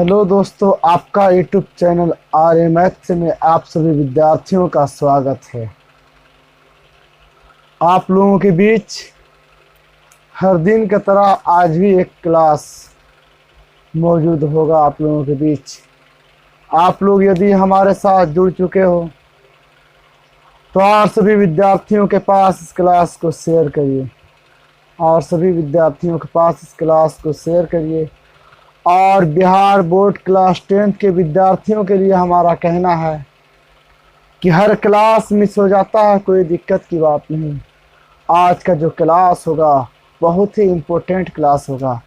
Hello दोस्तों, आपका YouTube channel RA maths में आप सभी विद्यार्थियों का स्वागत है। आप लोगों के बीच हर दिन की तरह आज भी एक क्लास मौजूद होगा। आप लोगों के बीच आप लोग यदि हमारे साथ जुड़ चुके हो तो और सभी विद्यार्थियों के पास इस क्लास को शेयर करिए और सभी विद्यार्थियों के पास इस क्लास को शेयर करिए। और बिहार बोर्ड क्लास 10th के विद्यार्थियों के लिए हमारा कहना है कि हर क्लास मिस हो जाता है, कोई दिक्कत की बात नहीं। आज का जो क्लास होगा बहुत ही इम्पोर्टेंट क्लास होगा।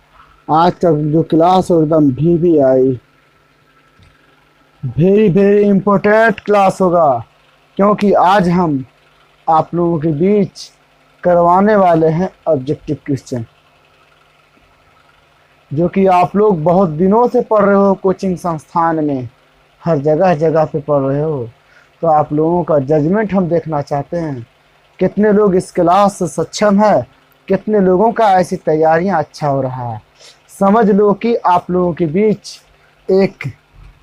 आज का जो क्लास हो एकदम VVI very very important class होगा, क्योंकि आज हम आप लोगों के बीच करवाने वाले हैं ऑब्जेक्टिव क्वेश्चन, जो कि आप लोग बहुत दिनों से पढ़ रहे हो। कोचिंग संस्थान में हर जगह जगह पे पढ़ रहे हो, तो आप लोगों का जजमेंट हम देखना चाहते हैं। कितने लोग इस क्लास से सक्षम है, कितने लोगों का ऐसी तैयारियां अच्छा हो रहा है। समझ लो कि आप लोगों के बीच एक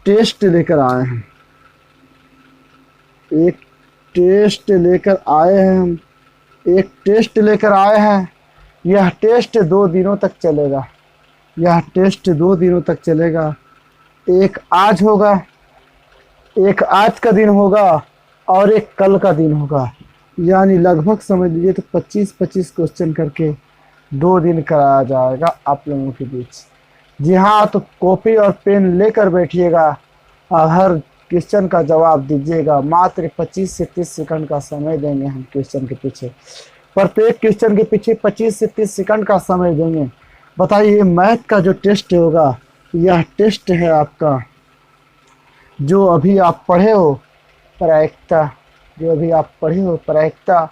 टेस्ट लेकर आए हैं, एक टेस्ट लेकर आए हैं हम एक टेस्ट लेकर आए हैं। यह टेस्ट 2 दिनों तक चलेगा। यह टेस्ट 2 दिनों तक चलेगा। एक आज होगा, एक आज का दिन होगा और एक कल का दिन होगा। यानी लगभग समझ लीजिए तो 25-25 क्वेश्चन करके 2 दिन कराया जाएगा आप लोगों के बीच। जी हाँ, तो कॉपी और पेन लेकर बैठिएगा और हर क्वेश्चन का जवाब दीजिएगा। मात्र 25 से 30 सेकंड का समय देंगे हम क्वेश्चन के पीछे। प्रत्येक क्वेश्चन के पीछे 25 से 30 सेकंड का समय देंगे। बताइए, मैथ का जो टेस्ट होगा, यह टेस्ट है आपका जो अभी आप पढ़े हो प्रायिकता, जो अभी आप पढ़े हो प्रायिकता,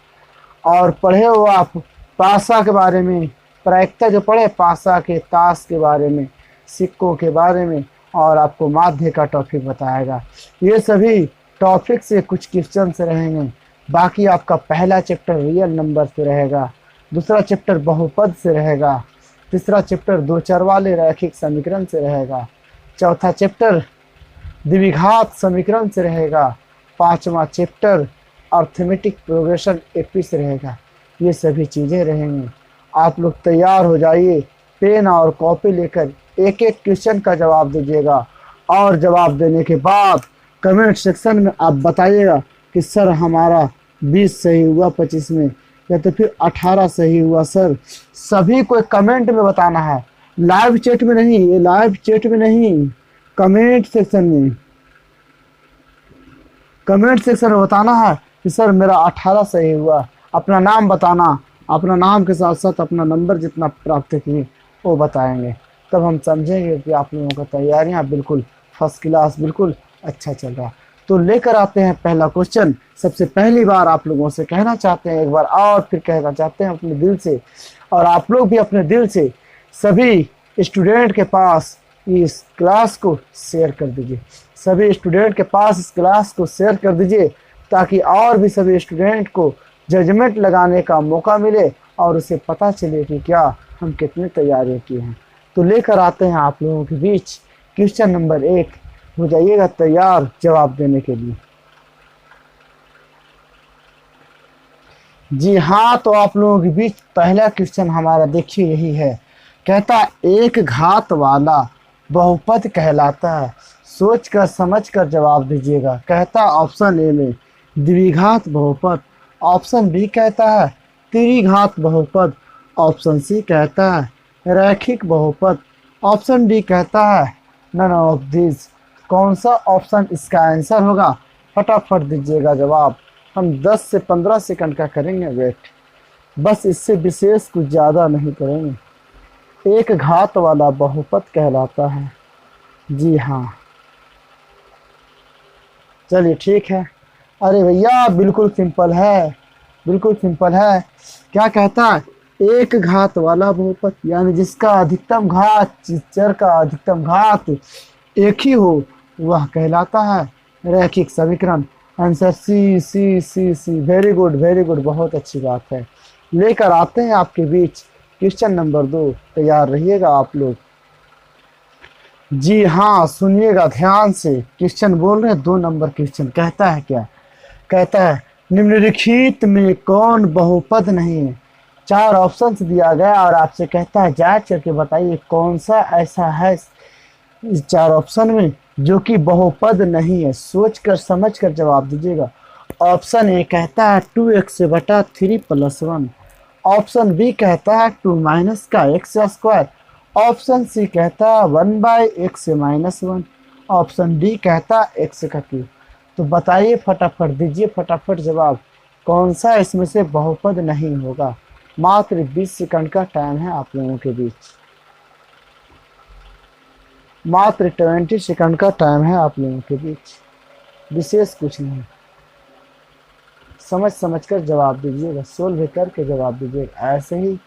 और पढ़े हो आप पासा के बारे में। प्रायिकता जो पढ़े पासा के, ताश के बारे में, सिक्कों के बारे में, और आपको माध्य का टॉपिक बताएगा। ये सभी टॉपिक से कुछ क्वेश्चन से रहेंगे। बाकी आपका पहला चैप्टर रियल नंबर से रहेगा, दूसरा चैप्टर बहुपद से रहेगा, तीसरा चैप्टर दो चर वाले रैखिक समीकरण से रहेगा, चौथा चैप्टर द्विघात समीकरण से रहेगा, पांचवा चैप्टर अर्थमेटिक प्रोग्रेशन AP से रहेगा। ये सभी चीज़ें रहेंगी। आप लोग तैयार हो जाइए, पेन और कॉपी लेकर एक एक क्वेश्चन का जवाब दीजिएगा। और जवाब देने के बाद कमेंट सेक्शन में आप बताइएगा कि सर हमारा 20 सही हुआ 25 में, या तो फिर 18 सही हुआ सर। सभी को कमेंट में बताना है, लाइव चैट में नहीं। ये लाइव चैट में नहीं, कमेंट सेक्शन में। कमेंट सेक्शन में बताना है कि सर मेरा 18 सही हुआ। अपना नाम बताना, अपना नाम के साथ साथ अपना नंबर जितना प्राप्त किए वो बताएंगे। तब हम समझेंगे कि आप लोगों का तैयारियां बिल्कुल फर्स्ट क्लास, बिल्कुल अच्छा चल रहा। तो लेकर आते हैं पहला क्वेश्चन। सबसे पहली बार आप लोगों से कहना चाहते हैं, एक बार और फिर कहना चाहते हैं अपने दिल से, और आप लोग भी अपने दिल से सभी स्टूडेंट के पास इस क्लास को शेयर कर दीजिए। सभी स्टूडेंट के पास इस क्लास को शेयर कर दीजिए, ताकि और भी सभी स्टूडेंट को जजमेंट लगाने का मौका मिले और उसे पता चले कि क्या हम कितनी तैयारी की हैं। तो लेकर आते हैं आप लोगों के बीच क्वेश्चन नंबर 1। हो जाइएगा तैयार जवाब देने के लिए। जी हाँ, तो आप लोगों के बीच पहला क्वेश्चन हमारा देखिए यही है। कहता एक घात वाला बहुपद कहलाता है। सोच कर समझ कर जवाब दीजिएगा। कहता ऑप्शन ए में द्विघात बहुपद, ऑप्शन बी कहता है त्रिघात बहुपद, ऑप्शन सी कहता है रैखिक बहुपद, ऑप्शन डी कहता है नन ऑफ दिस। कौन सा ऑप्शन इसका आंसर होगा? फटाफट दीजिएगा जवाब। हम 10 से 15 सेकंड का करेंगे वेट, बस इससे विशेष कुछ ज़्यादा नहीं करेंगे। एक घात वाला बहुपद कहलाता है। जी हाँ, चलिए ठीक है। अरे भैया बिल्कुल सिंपल है, बिल्कुल सिंपल है। क्या कहता है? एक घात वाला बहुपद, यानी जिसका अधिकतम घात, जिस चर का अधिकतम घात एक ही हो, वह कहलाता है रैखिक समीकरण। आंसर सी सी सी सी। वेरी गुड, वेरी गुड, बहुत अच्छी बात है। लेकर आते हैं आपके बीच क्वेश्चन नंबर 2। तैयार रहिएगा आप लोग। जी हाँ, सुनिएगा ध्यान से, क्वेश्चन बोल रहे हैं 2 नंबर क्वेश्चन। कहता है क्या, कहता है निम्नलिखित में कौन बहुपद नहीं है। 4 ऑप्शंस दिया गया और आपसे कहता है जांच करके बताइए कौन सा ऐसा है इस 4 ऑप्शन में जो कि बहुपद नहीं है। सोच कर समझ कर जवाब दीजिएगा। ऑप्शन ए कहता है 2x/3+1। ऑप्शन बी कहता है 2 - का x²। ऑप्शन सी कहता है 1/(x−1)। ऑप्शन डी कहता है x³। तो बताइए फटाफट, दीजिए फटाफट जवाब, कौन सा इसमें से बहुपद नहीं होगा। मात्र 20 सेकंड का टाइम है आप लोगों के बीच, मात्र 20 सेकंड का टाइम है आप लोगों के बीच, विशेष कुछ नहीं। समझ समझ कर जवाब दीजिएगा, सोल्व करके जवाब दीजिएगा। ऐसे ही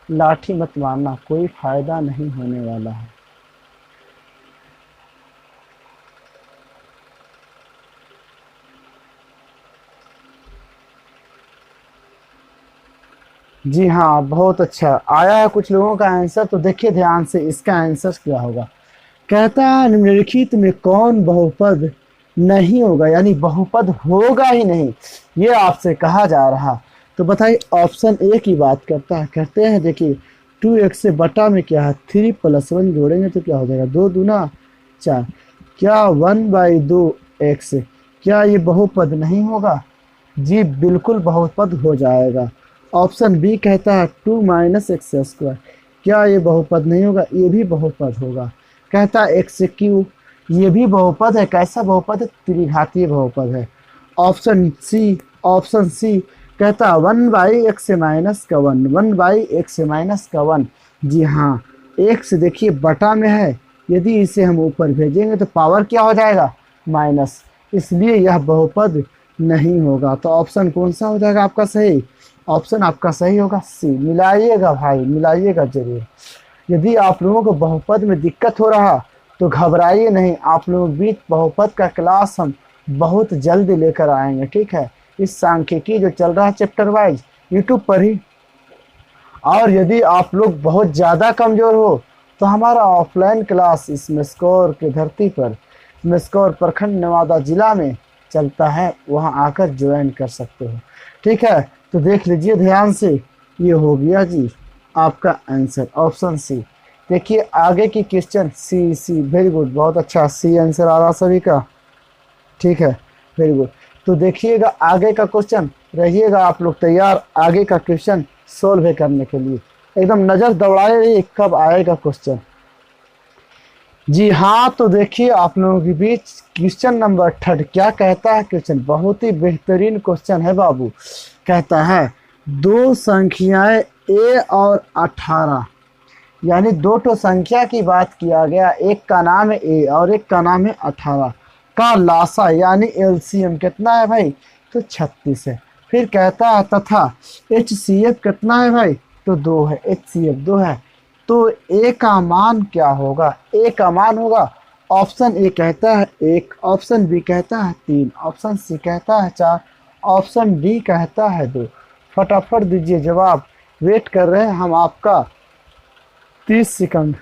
लाठी मत मारना, कोई फायदा नहीं होने वाला है। जी हाँ, बहुत अच्छा आया है कुछ लोगों का आंसर। तो देखिए ध्यान से, इसका आंसर क्या होगा। कहता है निम्नलिखित में कौन बहुपद नहीं होगा, यानी बहुपद होगा ही नहीं, ये आपसे कहा जा रहा। तो बताइए, ऑप्शन ए की बात करता है, कहते हैं देखिए 2x से बटा में क्या है 3+1 जोड़ेंगे तो क्या हो जाएगा 2×2 = 4। क्या 1/2x, क्या ये बहुपद नहीं होगा। जी बिल्कुल बहुपद हो जाएगा। ऑप्शन बी कहता है 2 - x²। क्या ये बहुपद नहीं होगा, ये भी बहुपद होगा। कहता है x³, ये भी बहुपद है। कैसा बहुपद है, त्रिघातीय बहुपद है। ऑप्शन सी कहता है 1/(x−1)। 1/(x−1)। जी हाँ, x देखिए बटा में है, यदि इसे हम ऊपर भेजेंगे तो पावर क्या हो जाएगा, माइनस, इसलिए यह बहुपद नहीं होगा। तो ऑप्शन कौन सा हो जाएगा आपका सही। ऑप्शन आपका सही होगा सी। मिलाइएगा भाई, मिलाइएगा जरूर। यदि आप लोगों को बहुपद में दिक्कत हो रहा तो घबराइए नहीं, आप लोगों के बीच बहुपद का क्लास हम बहुत जल्द लेकर आएंगे, ठीक है। इस सांख्यिकी जो चल रहा है चैप्टर वाइज यूट्यूब पर ही। और यदि आप लोग बहुत ज़्यादा कमज़ोर हो तो हमारा ऑफलाइन क्लास इस मेस्कौर की धरती पर, मेस्कौर प्रखंड नवादा जिला में चलता है, वहां आकर ज्वाइन कर सकते हो, ठीक है। तो देख लीजिए ध्यान से, ये हो गया जी आपका आंसर, ऑप्शन सी। देखिए आगे की क्वेश्चन सी, वेरी गुड, बहुत अच्छा, सी आंसर आ रहा सभी का, ठीक है, वेरी गुड। तो देखिएगा आगे का क्वेश्चन, रहिएगा आप लोग तैयार आगे का क्वेश्चन सोल्व करने के लिए। एकदम नज़र दौड़ाए रहिए कब आएगा क्वेश्चन। जी हाँ, तो देखिए आप लोगों के बीच क्वेश्चन नंबर 3 क्या कहता है। क्वेश्चन बहुत ही बेहतरीन क्वेश्चन है बाबू। कहता है दो संख्याएं a और 18, यानी दो तो संख्या की बात किया गया, एक का नाम है a और एक का नाम है 18 का लासा यानी एलसीएम कितना है भाई, तो 36 है। फिर कहता है तथा HCF कितना है भाई, तो 2 है, HCF 2 है। तो ए का मान क्या होगा, ए का मान होगा, ऑप्शन ए कहता है 1, ऑप्शन बी कहता है 3, ऑप्शन सी कहता है 4, ऑप्शन डी कहता है 2। फटाफट दीजिए जवाब, वेट कर रहे हैं हम आपका 30 सेकंड।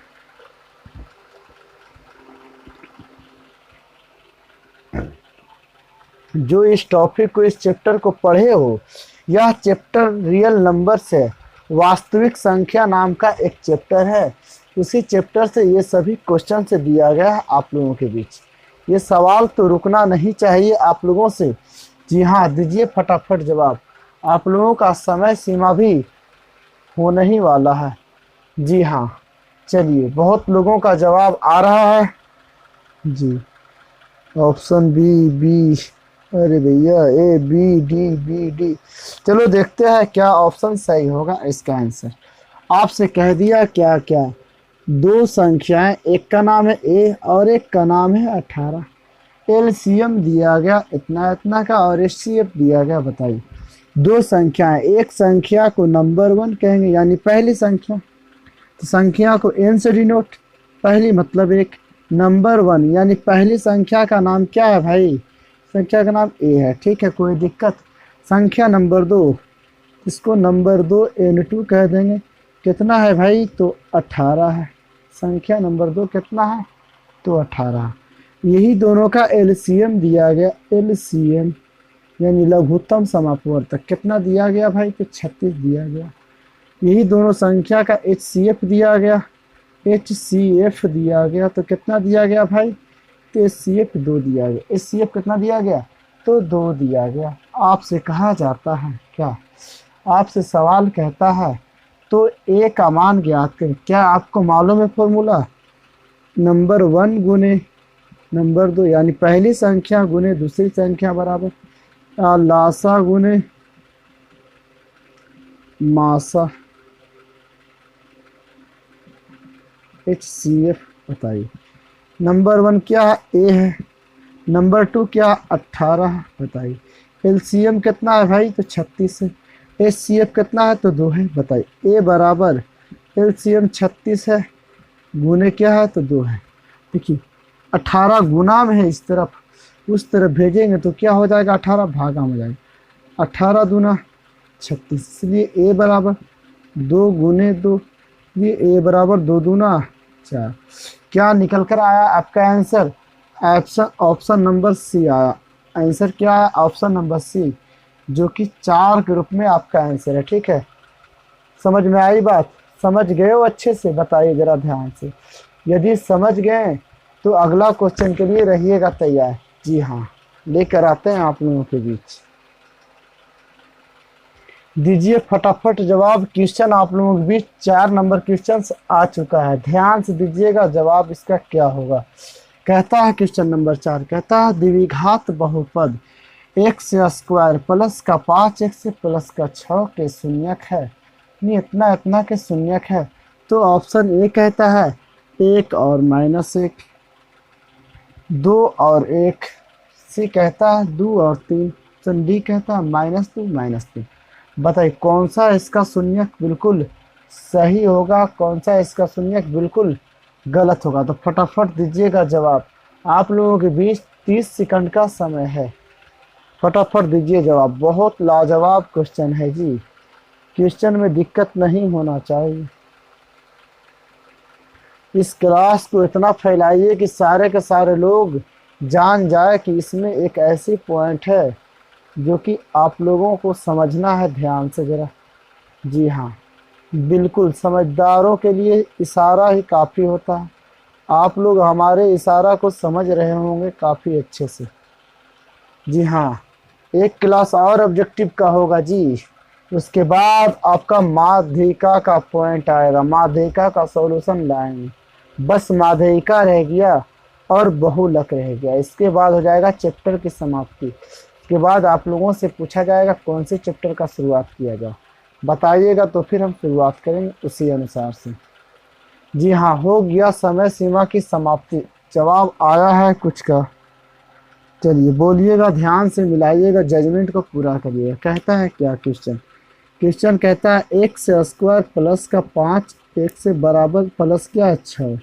जो इस टॉपिक को, इस चैप्टर को पढ़े हो, यह चैप्टर रियल नंबर से वास्तविक संख्या नाम का एक चैप्टर है। उसी चैप्टर से ये सभी क्वेश्चन से दिया गया है आप लोगों के बीच। ये सवाल तो रुकना नहीं चाहिए आप लोगों से। जी हाँ, दीजिए फटाफट जवाब, आप लोगों का समय सीमा भी होने ही वाला है। जी हाँ, चलिए बहुत लोगों का जवाब आ रहा है जी। ऑप्शन बी, अरे भैया ए बी डी। चलो देखते हैं क्या ऑप्शन सही होगा इसका आंसर। आपसे कह दिया क्या क्या, दो संख्याएं, एक का नाम है ए और एक का नाम है 18, एलसीएम दिया गया इतना इतना का और एचसीएफ दिया गया। बताइए दो संख्याएं, एक संख्या को नंबर 1 कहेंगे यानी पहली संख्या, तो संख्या को n से डिनोट, पहली मतलब एक, नंबर 1 यानी पहली संख्या का नाम क्या है भाई, संख्या का नाम ए है, ठीक है, कोई दिक्कत। संख्या नंबर 2, इसको नंबर 2 n2 कह देंगे, कितना है भाई, तो 18 है। संख्या नंबर 2 कितना है, तो 18। यही दोनों का एलसीएम दिया गया, एलसीएम यानी लघुत्तम समापवर्तक कितना दिया गया भाई, तो 36 दिया गया। यही दोनों संख्या का एचसीएफ दिया गया, एचसीएफ दिया गया तो कितना दिया गया भाई, तो एचसीएफ 2 दिया गया। एचसीएफ कितना दिया गया, तो 2 दिया गया। आपसे कहा जाता है क्या, आपसे सवाल कहता है तो ए का मान ज्ञात करें। क्या आपको मालूम है फॉर्मूला, नंबर 1 गुने नंबर 2 यानी पहली संख्या गुने दूसरी संख्या बराबर लासा गुने मासा, HCF बताइए। नंबर 1 क्या है, ए है। नंबर 2 क्या, 18 बताइए। एलसीएम कितना है भाई, तो 36 है। HCF कितना है, तो 2 है बताइए। ए बराबर एलसीएम 36 है, गुने क्या है, तो 2 है। देखिए 18 गुना में है इस तरफ, उस तरफ भेजेंगे तो क्या हो जाएगा, 18 भागा में जाएगा। 18 दूना 36, इसलिए ए बराबर 2 गुने 2, ये ए बराबर 2 दूना 4। क्या निकल कर आया आपका आंसर, ऑप्शन नंबर सी आया। आंसर क्या है, ऑप्शन नंबर सी, जो कि 4 के रूप में आपका आंसर है। ठीक है, समझ में आई बात, समझ गए हो अच्छे से, बताइए जरा ध्यान से। यदि समझ गए तो अगला क्वेश्चन के लिए रहिएगा तैयार। जी हाँ, लेकर आते हैं आप लोगों के बीच। दीजिए फटाफट जवाब। क्वेश्चन आप लोगों के बीच 4 नंबर क्वेश्चन आ चुका है, ध्यान से दीजिएगा जवाब इसका क्या होगा। कहता है क्वेश्चन नंबर 4, कहता है द्विघात बहुपद एक्स स्क्वायर प्लस का 5x प्लस का 6 के शून्यक है, नहीं इतना इतना के शून्यक है। तो ऑप्शन ए कहता है 1 और -1, 2 और 1, सी कहता है 2 और 3, डी कहता है -2 -3। बताइए कौन सा इसका शून्यक बिल्कुल सही होगा, कौन सा इसका शून्यक बिल्कुल गलत होगा। तो फटाफट दीजिएगा जवाब, आप लोगों के बीच 30 सेकंड का समय है, फटाफट दीजिए जवाब। बहुत लाजवाब क्वेश्चन है जी, क्वेश्चन में दिक्कत नहीं होना चाहिए। इस क्लास को इतना फैलाइए कि सारे के सारे लोग जान जाए कि इसमें एक ऐसी पॉइंट है जो कि आप लोगों को समझना है ध्यान से जरा। जी हाँ, बिल्कुल समझदारों के लिए इशारा ही काफ़ी होता है। आप लोग हमारे इशारा को समझ रहे होंगे काफ़ी अच्छे से। जी हाँ, एक क्लास और ऑब्जेक्टिव का होगा जी, उसके बाद आपका माध्यिका का पॉइंट आएगा, माध्यिका का सॉल्यूशन लाएंगे। बस माध्यिका रह गया और बहुलक रह गया, इसके बाद हो जाएगा चैप्टर की समाप्ति। इसके बाद आप लोगों से पूछा जाएगा कौन से चैप्टर का शुरुआत किया जाए, बताइएगा तो फिर हम शुरुआत करेंगे उसी अनुसार से। जी हाँ, हो गया समय सीमा की समाप्ति। जवाब आया है कुछ का, चलिए बोलिएगा, ध्यान से मिलाइएगा, जजमेंट को पूरा करिएगा। कहता है क्या क्वेश्चन, क्वेश्चन कहता है एक्स स्क्वायर प्लस का 5 x से बराबर प्लस क्या 6।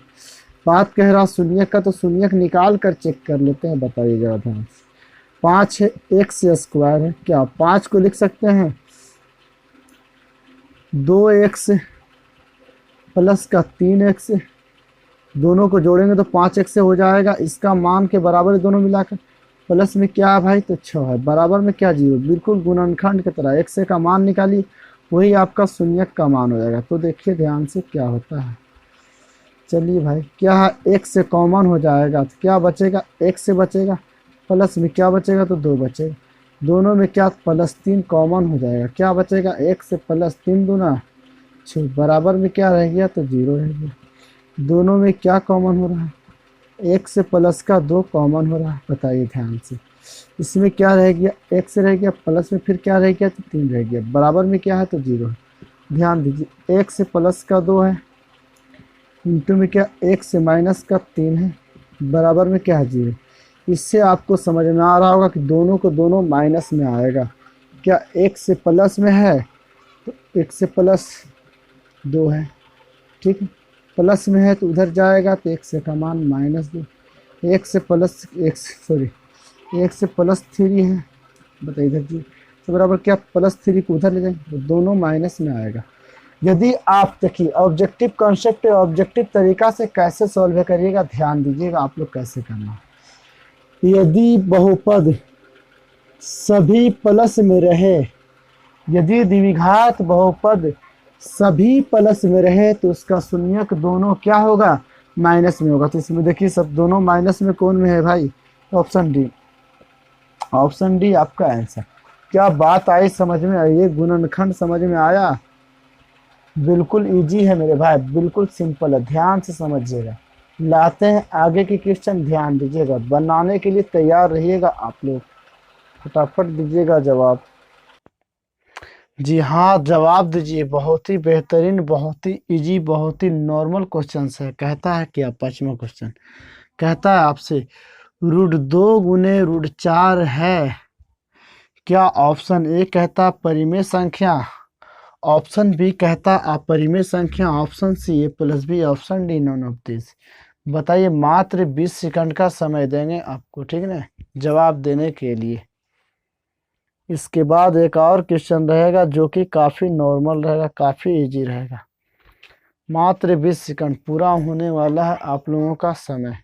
बात कह रहा शून्यक का, तो शून्यक निकाल कर चेक कर लेते हैं, बताइए जरा ध्यान से। 5 है, एक्स स्क्वायर है, क्या 5 को लिख सकते हैं 2x प्लस का 3x, दोनों को जोड़ेंगे तो 5x से हो जाएगा, इसका मान के बराबर है दोनों मिलाकर। प्लस में क्या है भाई, तो 6 है, बराबर में क्या 0, बिल्कुल गुणनखंड की तरह। x का मान निकालिए, वही आपका शून्यक का मान हो जाएगा। तो देखिए ध्यान से क्या होता है। चलिए भाई, क्या है x से कॉमन हो जाएगा तो क्या बचेगा, x से बचेगा, प्लस में क्या बचेगा, तो 2 बचेगा। दोनों में क्या +3 कॉमन हो जाएगा, क्या बचेगा, x से +3 दूना 6, बराबर में क्या रह गया, तो 0 रह गया। दोनों में क्या कॉमन हो रहा है, 1 से प्लस का 2 कॉमन हो रहा है, बताइए ध्यान से। इसमें क्या रह गया, x रह गया, प्लस में फिर क्या रह गया, तो 3 रह गया, बराबर में क्या है, तो 0 है। ध्यान दीजिए, 1 से प्लस का 2 है, इंटू में क्या 1 से माइनस का 3 है, बराबर में क्या है 0। इससे आपको समझ में आ रहा होगा कि दोनों को दोनों माइनस में आएगा। क्या 1 से प्लस में है, तो 1 से प्लस 2 है, ठीक है, प्लस में है तो उधर जाएगा, तो 1 से का मान -2, 1 से प्लस 1 से +3 है, बताइए इधर जी, तो बराबर क्या +3 को उधर ले जाएंगे तो दोनों माइनस में आएगा। यदि आप देखिए ऑब्जेक्टिव कॉन्सेप्ट ऑब्जेक्टिव तरीका से कैसे सॉल्व करिएगा, ध्यान दीजिएगा आप लोग कैसे करना। यदि बहुपद सभी प्लस में रहे, यदि द्विघात बहुपद सभी प्लस में रहे तो उसका शून्यक दोनों क्या होगा, माइनस में होगा। तो इसमें देखिए सब दोनों माइनस में, कौन में है भाई, ऑप्शन डी। ऑप्शन डी आपका आंसर। क्या बात आई समझ में आई, ये गुणनखंड समझ में आया। बिल्कुल इजी है मेरे भाई, बिल्कुल सिंपल है, ध्यान से समझिएगा। लाते हैं आगे की क्वेश्चन, ध्यान दीजिएगा, बनाने के लिए तैयार रहिएगा आप लोग, फटाफट दीजिएगा जवाब। जी हाँ जवाब दीजिए, बहुत ही बेहतरीन, बहुत ही इजी, बहुत ही नॉर्मल क्वेश्चन है। कहता है क्या, 5वां क्वेश्चन कहता है आपसे √2 गुने √4 है। क्या ऑप्शन ए कहता परिमेय संख्या, ऑप्शन बी कहता अपरिमेय संख्या, option C A plus B, option D none of this. बताइए, मात्र 20 सेकंड का समय देंगे आपको, ठीक है ना, जवाब देने के लिए। इसके बाद एक और क्वेश्चन रहेगा जो कि काफ़ी नॉर्मल रहेगा, काफ़ी इजी रहेगा। मात्र 20 सेकंड पूरा होने वाला है आप लोगों का समय।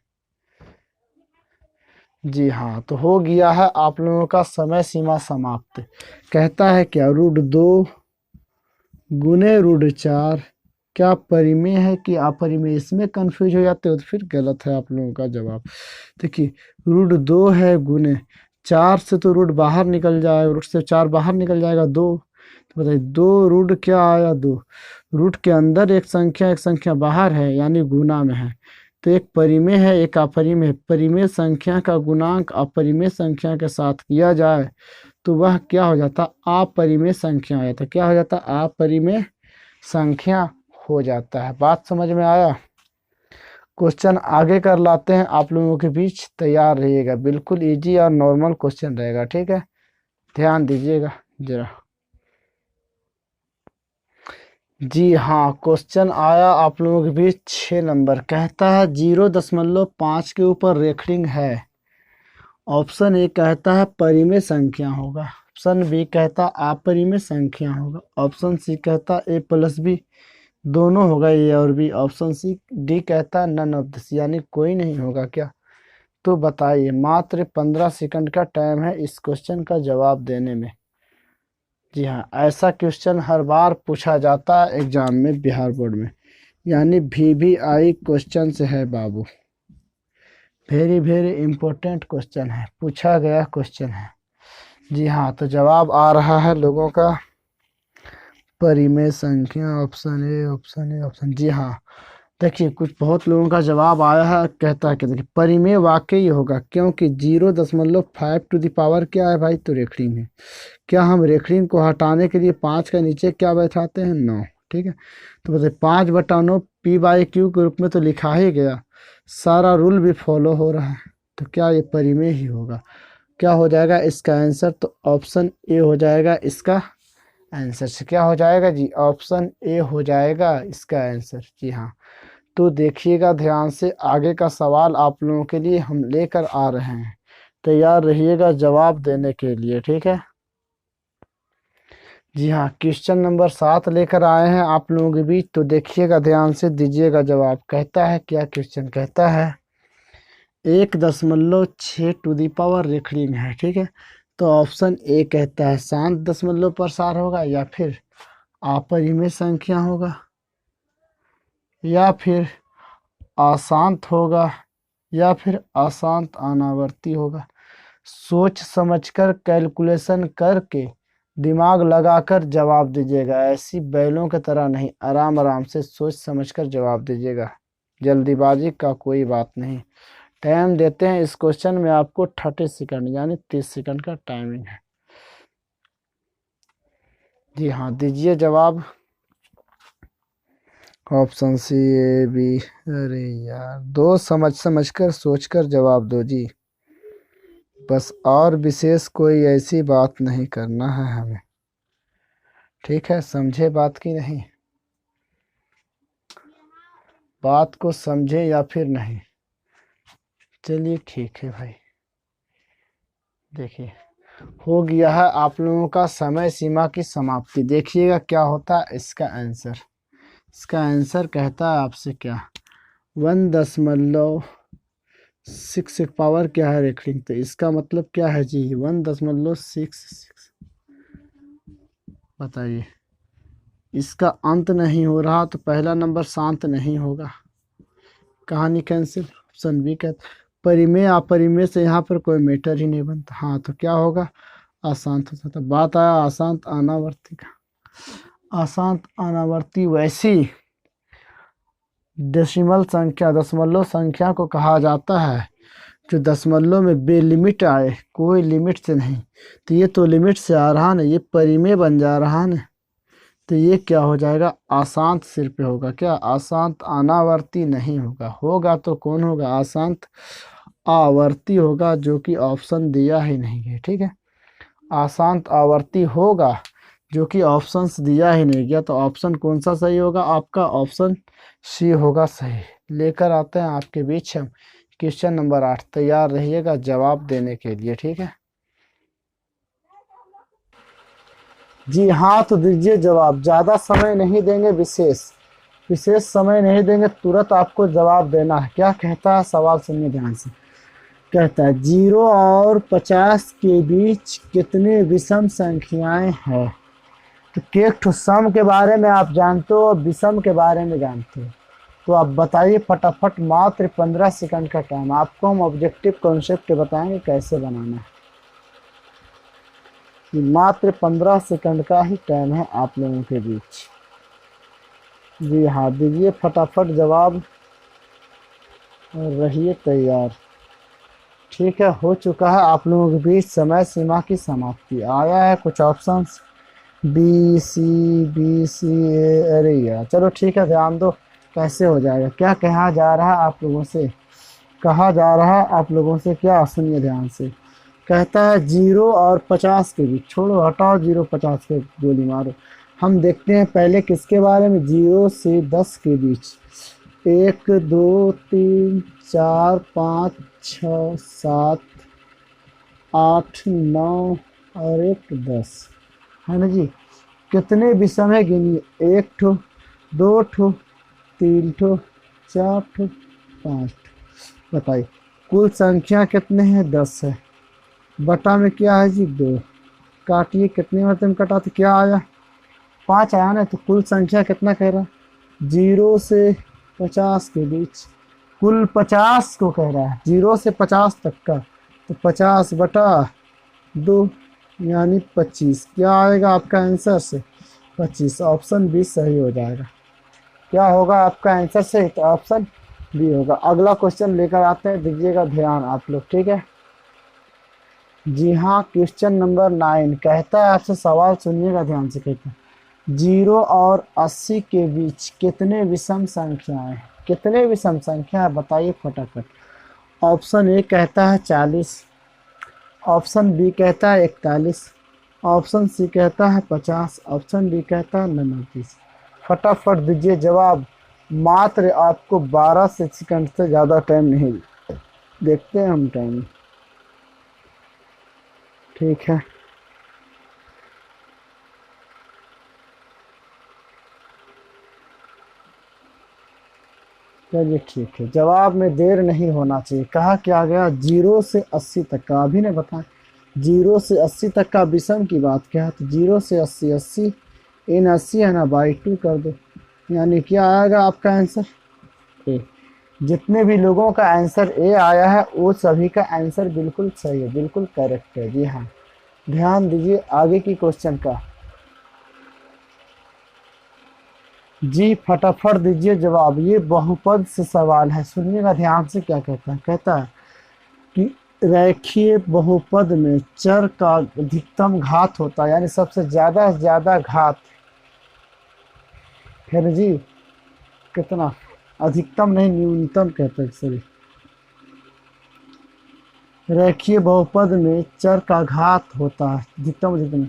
जी हाँ, तो हो गया है आप लोगों का समय सीमा समाप्त। कहता है क्या √2 गुने √4 क्या परिमेय है कि अपरिमेय, इसमें कंफ्यूज हो जाते हो तो फिर गलत है आप लोगों का जवाब। देखिए √2 है गुने 4 से, तो रूट बाहर निकल जाएगा, रूट से 4 बाहर निकल जाएगा 2। तो बताइए 2 रूट क्या आया, 2 रूट के अंदर एक संख्या बाहर है, यानी गुना में है। तो एक परिमेय है एक अपरिमेय। परिमेय संख्या का गुणांक अपरिमेय संख्या के साथ किया जाए तो वह क्या हो जाता, अपरिमेय संख्या हो जाता। क्या हो जाता, अपरिमेय संख्या हो जाता है। बात समझ में आया। क्वेश्चन आगे कर लाते हैं, आप लोगों के बीच तैयार रहिएगा, बिल्कुल इजी और नॉर्मल क्वेश्चन रहेगा, ठीक है, ध्यान दीजिएगा जरा। जी हाँ, क्वेश्चन आया आप लोगों के बीच 6 नंबर। कहता है 0.5 के ऊपर रेखिंग है। ऑप्शन ए कहता है परिमेय संख्या होगा, ऑप्शन बी कहता अपरिमेय संख्या होगा, ऑप्शन सी कहता ए प्लस बी, दोनों होगा ए और बी, ऑप्शन सी डी कहता नन ऑफ दिस, यानी कोई नहीं होगा क्या। तो बताइए, मात्र 15 सेकंड का टाइम है इस क्वेश्चन का जवाब देने में। जी हाँ, ऐसा क्वेश्चन हर बार पूछा जाता है एग्जाम में, बिहार बोर्ड में, यानी VVI क्वेश्चन से है बाबू, वेरी वेरी इंपॉर्टेंट क्वेश्चन है, पूछा गया क्वेश्चन है। जी हाँ, तो जवाब आ रहा है लोगों का परिमेय संख्या, option A, option A, option. जी हाँ, देखिए कुछ बहुत लोगों का जवाब आया है। कहता है कि देखिए परिमेय वाकई होगा, क्योंकि 0.5 टू द पावर क्या है भाई, तो रेखिंग है। क्या हम रेखिंग को हटाने के लिए 5 के नीचे क्या बैठाते हैं, 9, ठीक है। तो बताइए 5/9 P/Q के रूप में तो लिखा ही गया, सारा रूल भी फॉलो हो रहा है, तो क्या ये परिमेय ही होगा। क्या हो जाएगा इसका आंसर, तो ऑप्शन ए हो जाएगा इसका आंसर। से क्या हो जाएगा जी, ऑप्शन ए हो जाएगा इसका आंसर। जी हाँ, तो देखिएगा ध्यान से, आगे का सवाल आप लोगों के लिए हम लेकर आ रहे हैं, तैयार रहिएगा जवाब देने के लिए, ठीक है। जी हाँ, क्वेश्चन नंबर 7 लेकर आए हैं आप लोगों के बीच, तो देखिएगा ध्यान से, दीजिएगा जवाब। कहता है क्या क्वेश्चन, कहता है 1.6 टू दी पावर रेखिंग है, ठीक है। तो ऑप्शन ए कहता है शांत दशमलव प्रसार होगा, या फिर अपरिमेय संख्या होगा, या फिर अशांत होगा, या फिर अशांत अनावर्ती होगा। सोच समझकर कैलकुलेशन करके दिमाग लगाकर जवाब दीजिएगा, ऐसी बैलों की तरह नहीं, आराम आराम से सोच समझकर जवाब दीजिएगा, जल्दीबाजी का कोई बात नहीं। टाइम देते हैं इस क्वेश्चन में आपको 30 सेकंड, यानी 30 सेकंड का टाइमिंग है। जी हाँ, दीजिए जवाब। ऑप्शन सी, ए, बी। अरे यार, दो समझ कर सोच कर जवाब दो जी, बस, और विशेष कोई ऐसी बात नहीं करना है हमें, ठीक है, समझे बात की नहीं, बात को समझे या फिर नहीं। चलिए ठीक है भाई, देखिए हो गया है आप लोगों का समय सीमा की समाप्ति। देखिएगा क्या होता है इसका आंसर। इसका आंसर कहता है आपसे क्या, 1.6 पावर क्या है रेखिक, तो इसका मतलब क्या है जी, 1.66। बताइए, इसका अंत नहीं हो रहा तो पहला नंबर शांत नहीं होगा, कहानी कैंसिल। ऑप्शन बी कहता, परिमेय अपरिमेय से यहाँ पर कोई मैटर ही नहीं बनता। हाँ तो क्या होगा, अशांत होता था। बात आया अशांत अनावर्ती का। अशांत अनावर्ती वैसी डेसिमल संख्या, दशमलव संख्या को कहा जाता है जो दशमलव में बेलिमिट आए, कोई लिमिट से नहीं। तो ये तो लिमिट से आ रहा ना, ये परिमेय बन जा रहा ना, तो ये क्या हो जाएगा, अशांत सिर पे होगा। क्या अशांत अनावर्ती नहीं होगा, होगा तो कौन होगा, अशांत आवर्ती होगा, जो कि ऑप्शन दिया ही नहीं है। ठीक है, अशांत आवर्ती होगा जो कि ऑप्शंस दिया ही नहीं गया, तो ऑप्शन कौन सा सही होगा आपका, ऑप्शन सी होगा सही। लेकर आते हैं आपके बीच हम क्वेश्चन नंबर 8, तैयार रहिएगा जवाब देने के लिए। ठीक है जी, हाँ तो दीजिए जवाब, ज़्यादा समय नहीं देंगे, विशेष समय नहीं देंगे, तुरंत आपको जवाब देना है। क्या कहता है सवाल, सुनिए ध्यान से। कहता है 0 और 50 के बीच कितने विषम संख्याएं हैं। तो एक ठो सम के बारे में आप जानते हो, विषम के बारे में जानते हो, तो आप बताइए फटाफट। मात्र 15 सेकंड का टाइम आपको, हम ऑब्जेक्टिव कॉन्सेप्ट बताएंगे कैसे बनाना है। कि मात्र 15 सेकंड का ही टाइम है आप लोगों के बीच। जी हाँ, दीजिए फटाफट जवाब और रहिए तैयार। ठीक है, हो चुका है आप लोगों के बीच समय सीमा की समाप्ति। आया है कुछ ऑप्शंस बी सी ए, अरे यार चलो ठीक है, ध्यान दो कैसे हो जाएगा। क्या कहा जा रहा है आप लोगों से, कहा जा रहा है आप लोगों से, क्या सुनिए ध्यान से। कहता है 0 और 50 के बीच, छोड़ो हटाओ 0-50 के, गोली मारो। हम देखते हैं पहले किसके बारे में, 0 से 10 के बीच। 1 2 3 4 5 6 7 8 9 और 1 10, है ना जी। कितने विषम है गिनिए, 1 ठो, 2 ठो, 3 ठो, 4 ठो, 5 ठो। बताइए कुल संख्या कितने हैं, 10 है। बटा में क्या है जी, 2। काटिए, कितने मतलब कटा तो क्या आया, 5 आया ना। तो कुल संख्या कितना कह रहा है, 0 से 50 के बीच, कुल 50 को कह रहा है, 0 से 50 तक का। तो 50/2 यानी 25। क्या आएगा आपका आंसर से, 25। ऑप्शन बी सही हो जाएगा। क्या होगा आपका आंसर से, तो ऑप्शन बी होगा। अगला क्वेश्चन लेकर आते हैं, दीजिएगा ध्यान आप लोग। ठीक है जी हाँ, क्वेश्चन नंबर 9 कहता है आपसे, सवाल सुनिएगा ध्यान से। कहता है 0 और 80 के बीच कितने विषम संख्याएं, कितने विषम संख्या बताइए फटाफट। ऑप्शन ए कहता है 40, ऑप्शन बी कहता है 41, ऑप्शन सी कहता है 50, ऑप्शन डी कहता है 29। फटाफट दीजिए जवाब, मात्र आपको 12 सेकंड से ज़्यादा टाइम नहीं, देखते हैं हम टाइम। ठीक है चलिए ठीक है, जवाब में देर नहीं होना चाहिए। कहा क्या गया, 0 से 80 तक का, अभी ने बताया 0 से 80 तक का विषम की बात क्या है। तो 0 से 80, 80 इन 80 है ना, बाई 2 कर दो, यानी क्या आएगा आपका आंसर, ए। जितने भी लोगों का आंसर ए आया है वो सभी का आंसर बिल्कुल सही है, बिल्कुल करेक्ट है। जी हाँ, ध्यान दीजिए आगे की क्वेश्चन का। जी फटाफट दीजिए जवाब, ये बहुपद से सवाल है, सुनिएगा ध्यान से। क्या कहता है, कहता है कि रेखीय बहुपद में चर का अधिकतम घात होता है, यानी सबसे ज्यादा से ज्यादा घात है ना जी। कितना, अधिकतम नहीं न्यूनतम कहते हैं, सॉरी। रेखीय बहुपद में चर का घात होता है, अधिकतम अधिकतम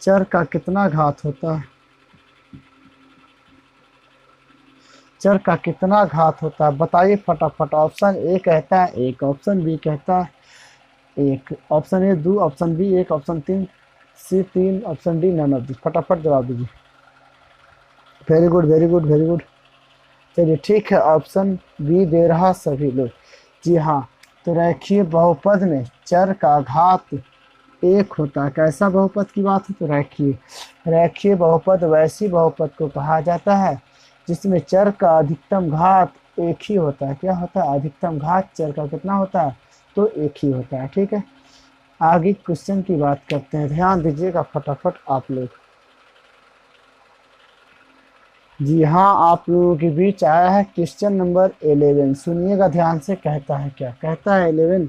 चर का कितना घात होता है, चर का कितना घात होता है बताइए फटाफट। ऑप्शन ए कहता है 1, ऑप्शन बी कहता है 1, option A 2, option B 1, option C 3, option D none of this. फटाफट जवाब दीजिए। Very good very good very good. चलिए ठीक है, ऑप्शन बी दे रहा सभी लोग। जी हाँ, तो रेखीय बहुपद में चर का घात एक होता है। कैसा बहुपद की बात है? तो रेखीय। रेखीय बहुपद वैसी बहुपद को कहा जाता है जिसमें चर का अधिकतम घात एक ही होता है। क्या होता है? अधिकतम घात चर का कितना होता है? तो एक ही होता है। ठीक है, आगे क्वेश्चन की बात करते हैं, ध्यान दीजिएगा फटाफट आप लोग। जी हाँ, आप लोगों के बीच आया है क्वेश्चन नंबर 11। सुनिएगा ध्यान से, कहता है क्या? कहता है 11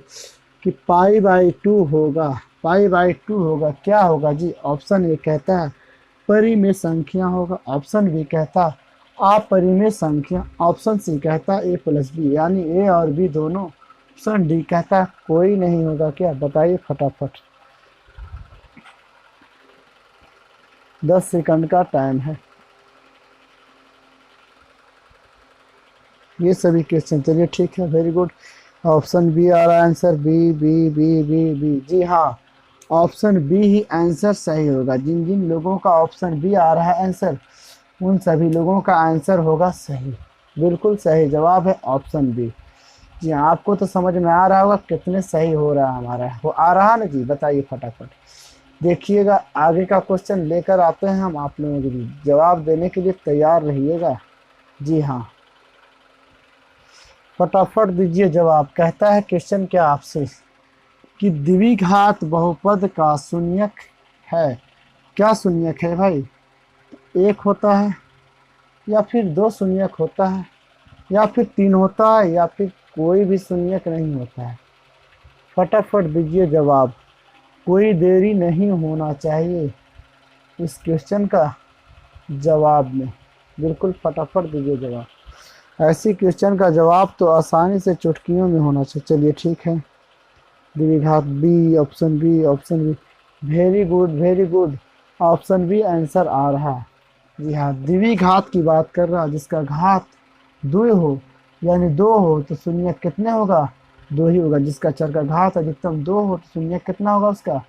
कि पाई/2 होगा। पाई/2 होगा, क्या होगा जी? ऑप्शन ए कहता है परिमेय संख्या होगा। ऑप्शन बी कहता अपरिमेय संख्या। ऑप्शन सी कहता ए प्लस बी, यानी ए और बी दोनों। ऑप्शन डी कहता कोई नहीं होगा। क्या बताइए फटाफट, 10 सेकंड का टाइम है। ये सभी क्वेश्चन, चलिए ठीक है, वेरी गुड। ऑप्शन बी आ रहा है answer, B B B B B. जी हाँ, ऑप्शन बी ही आंसर सही होगा। जिन जिन लोगों का ऑप्शन बी आ रहा है आंसर, उन सभी लोगों का आंसर होगा सही। बिल्कुल सही जवाब है ऑप्शन बी। जी हाँ, आपको तो समझ में आ रहा होगा कितने सही हो रहा है हमारा। वो आ रहा है ना जी? बताइए फटाफट। देखिएगा आगे का क्वेश्चन लेकर आते हैं हम आप लोगों के लिए, जवाब देने के लिए तैयार रहिएगा। जी हाँ, फटाफट दीजिए जवाब। कहता है क्वेश्चन क्या आपसे कि द्विघात बहुपद का शून्यक है। क्या शून्यक है भाई? एक होता है, या फिर दो शून्यक होता है, या फिर तीन होता है, या फिर कोई भी शून्यक नहीं होता है। फटाफट दीजिए जवाब, कोई देरी नहीं होना चाहिए इस क्वेश्चन का जवाब में। बिल्कुल फटाफट दीजिए जवाब। ऐसी क्वेश्चन का जवाब तो आसानी से चुटकियों में होना चाहिए। चलिए ठीक है, द्विघात B, option B, option B. Very good very good, option B answer आ रहा है। जी हाँ, द्विघात की बात कर रहा, जिसका घात द्वि हो, यानी दो हो, तो शून्य कितने होगा? दो ही होगा। जिसका चर का घात अधिकतम दो हो, तो शून्य कितना होगा उसका?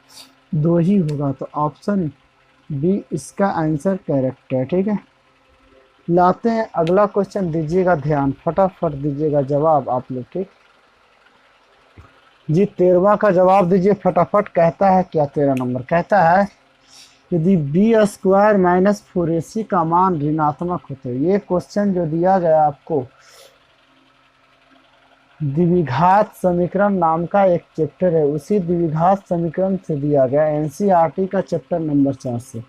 दो ही होगा। तो ऑप्शन बी इसका आंसर करेक्ट है। ठीक है, लाते हैं अगला क्वेश्चन, दीजिएगा ध्यान, फटाफट दीजिएगा जवाब आप लोग। ठीक जी, 13वां का जवाब दीजिए फटाफट। कहता है क्या? 13 नंबर कहता है यदि बी स्क्वायर माइनस 4ac का मान ऋणात्मक हो। तो ये क्वेश्चन जो दिया गया आपको, द्विघात समीकरण नाम का एक चैप्टर है, उसी द्विघात समीकरण से दिया गया, एनसीईआरटी का चैप्टर नंबर 4 से।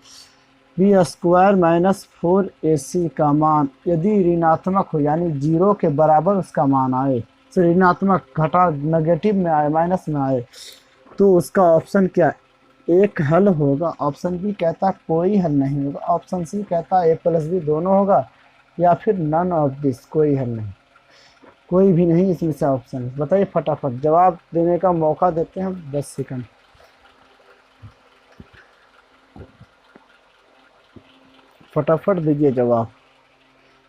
बी स्क्वायर माइनस 4ac का मान यदि ऋणात्मक हो, यानी जीरो के बराबर उसका मान आए, तो ऋणात्मक घटा नेगेटिव में आए, माइनस में आए, तो उसका ऑप्शन क्या? एक हल होगा। ऑप्शन बी कहता कोई हल नहीं होगा। ऑप्शन सी कहता ए प्लस बी दोनों होगा, या फिर नन ऑफ दिस, कोई हल नहीं, कोई भी नहीं इसमें से ऑप्शन। बताइए फटाफट, जवाब देने का मौका देते हैं हम, 10 सेकंड। फटाफट दीजिए जवाब।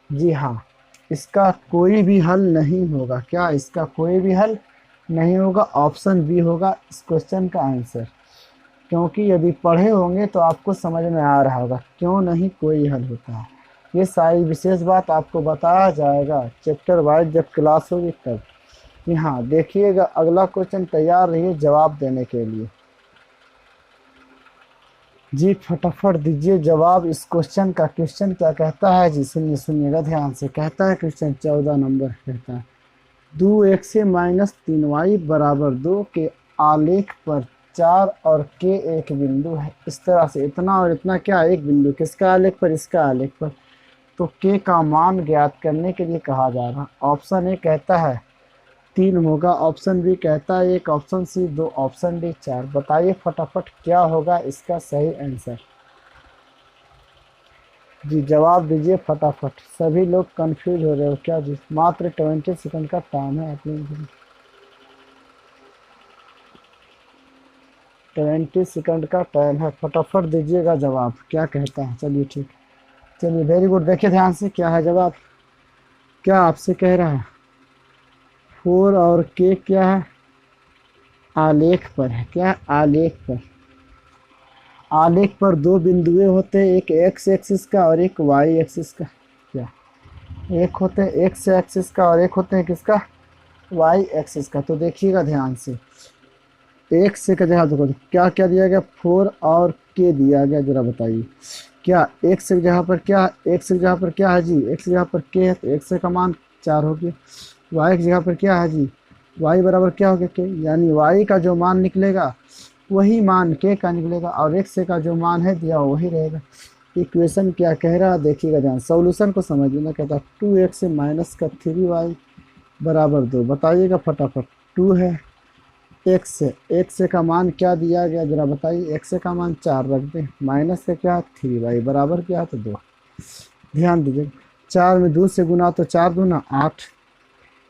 जी हाँ, इसका कोई भी हल नहीं होगा। क्या? इसका कोई भी हल नहीं होगा। ऑप्शन बी होगा इस क्वेश्चन का आंसर। क्योंकि यदि पढ़े होंगे तो आपको समझ में आ रहा होगा क्यों नहीं कोई हल होता है। ये सारी विशेष बात आपको बताया जाएगा चैप्टर वाइज जब क्लास होगी तब। यहाँ देखिएगा अगला क्वेश्चन, तैयार रहिए जवाब देने के लिए। जी फटाफट दीजिए जवाब इस क्वेश्चन का। क्वेश्चन क्या कहता है जी? सुनिए, सुनिएगा ध्यान से। कहता है क्वेश्चन 14 नंबर कहता है 2x-3y बराबर 2 के आलेख पर 4 और के एक बिंदु है। इस तरह से इतना और इतना क्या एक बिंदु, किसका आलेख पर? इसका आलेख पर। तो के का मान ज्ञात करने के लिए कहा जा रहा। ऑप्शन ए कहता है 3 होगा, ऑप्शन बी कहता है 1, ऑप्शन सी 2, ऑप्शन डी 4। बताइए फटाफट क्या होगा इसका सही आंसर? जी जवाब दीजिए फटाफट। सभी लोग कंफ्यूज हो रहे हो क्या जी? मात्र 20 सेकंड का टाइम है आप लोगों के लिए। 20 सेकंड का टाइम है, फटाफट दीजिएगा जवाब। क्या कहता है? चलिए ठीक, चलिए वेरी गुड। देखिए ध्यान से क्या है जवाब। क्या आपसे कह रहा है? 4 और के क्या है? आलेख पर है। क्या? आलेख पर। आलेख पर दो बिंदुए होते हैं, एक एक्स एक्सिस का और एक वाई एक्सिस का। क्या एक होते हैं एक्स एक्सिस का और एक होते हैं किसका, वाई एक्सिस का। तो देखिएगा ध्यान से, एक से का जगह देखो क्या क्या दिया गया, 4 और के दिया गया, जरा बताइए क्या एक्स की जगह पर क्या, एक्स की जगह पर क्या है जी, एक्स की जगह पर के है तो एक्स का मान 4 हो गया। वाई की जगह पर क्या है जी, वाई बराबर क्या हो गया के, यानी वाई का जो मान निकलेगा वही मान के का निकलेगा और एक्स का जो मान है दिया वही रहेगा। इक्वेशन क्या कह रहा है देखिएगा ध्यान, सॉल्यूशन को समझना। कहता 2x माइनस का 3y बराबर 2। बताइएगा फटाफट। 2 है, एक्स का मान क्या दिया गया जरा बताइए, एक्स का मान 4 रख दें, माइनस का क्या 3y बराबर क्या तो 2। ध्यान दीजिए 4 में 2 से गुना तो 4 दूना 8,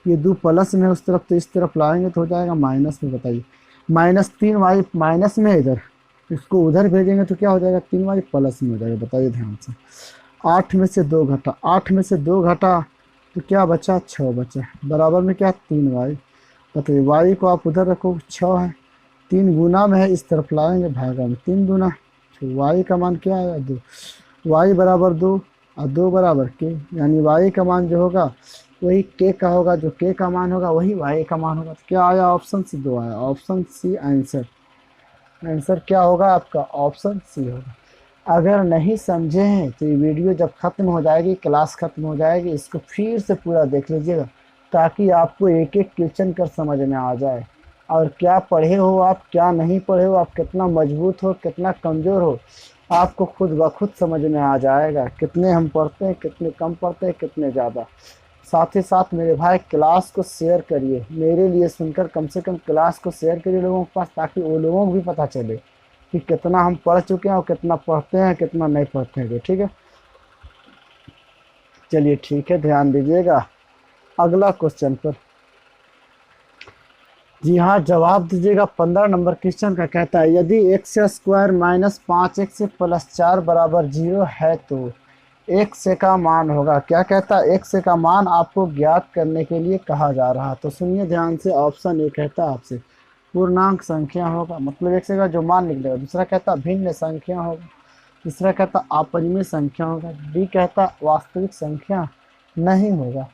ये 2 प्लस में उस तरफ तो इस तरफ लाएंगे तो हो जाएगा माइनस में। बताइए -3y माइनस में है इधर, इसको उधर भेजेंगे तो क्या हो जाएगा 3y प्लस में हो जाएगा। बताइए ध्यान से, 8 में से 2 घटा, 8 में से 2 घटा तो क्या बचा 6 बचा, बराबर में क्या 3y। बताइए वाई को आप उधर रखो 6 है, 3 गुना में है इस तरफ लाएंगे भागा में 3 दूना, तो वाई का मान क्या आएगा 2, वाई बराबर 2 और 2 बराबर के, यानी वाई का मान जो होगा वही के का होगा, जो के का मान होगा वही वाई का मान होगा। तो क्या आया ऑप्शन सी 2 आया, ऑप्शन सी आंसर। आंसर क्या होगा आपका, ऑप्शन सी होगा। अगर नहीं समझे हैं तो ये वीडियो जब ख़त्म हो जाएगी, क्लास ख़त्म हो जाएगी, इसको फिर से पूरा देख लीजिएगा ताकि आपको एक एक क्वेश्चन कर समझ में आ जाए। और क्या पढ़े हो आप, क्या नहीं पढ़े हो आप, कितना मजबूत हो कितना कमज़ोर हो, आपको खुद ब खुद समझ में आ जाएगा। कितने हम पढ़ते हैं, कितने कम पढ़ते हैं, कितने ज़्यादा। साथ ही साथ मेरे भाई क्लास को शेयर करिए, मेरे लिए सुनकर कम से कम क्लास को शेयर करिए लोगों के पास, ताकि वो लोगों को भी पता चले कि कितना हम पढ़ चुके हैं और कितना पढ़ते हैं कितना नहीं पढ़ते हैं। ठीक है, चलिए ठीक है, ध्यान दीजिएगा अगला क्वेश्चन पर। जी हाँ, जवाब दीजिएगा 15 नंबर क्वेश्चन का। कहता है यदि x square minus 5x plus 4 बराबर 0 है तो एक्स का मान होगा। क्या कहता है, एक्स का मान आपको ज्ञात करने के लिए कहा जा रहा। तो सुनिए ध्यान से, ऑप्शन ए कहता है आपसे पूर्णांक संख्या होगा, मतलब एक्स का जो मान निकलेगा। दूसरा कहता भिन्न संख्या होगा, तीसरा कहता अपरिमेय संख्या होगा, डी कहता वास्तविक संख्या नहीं होगा।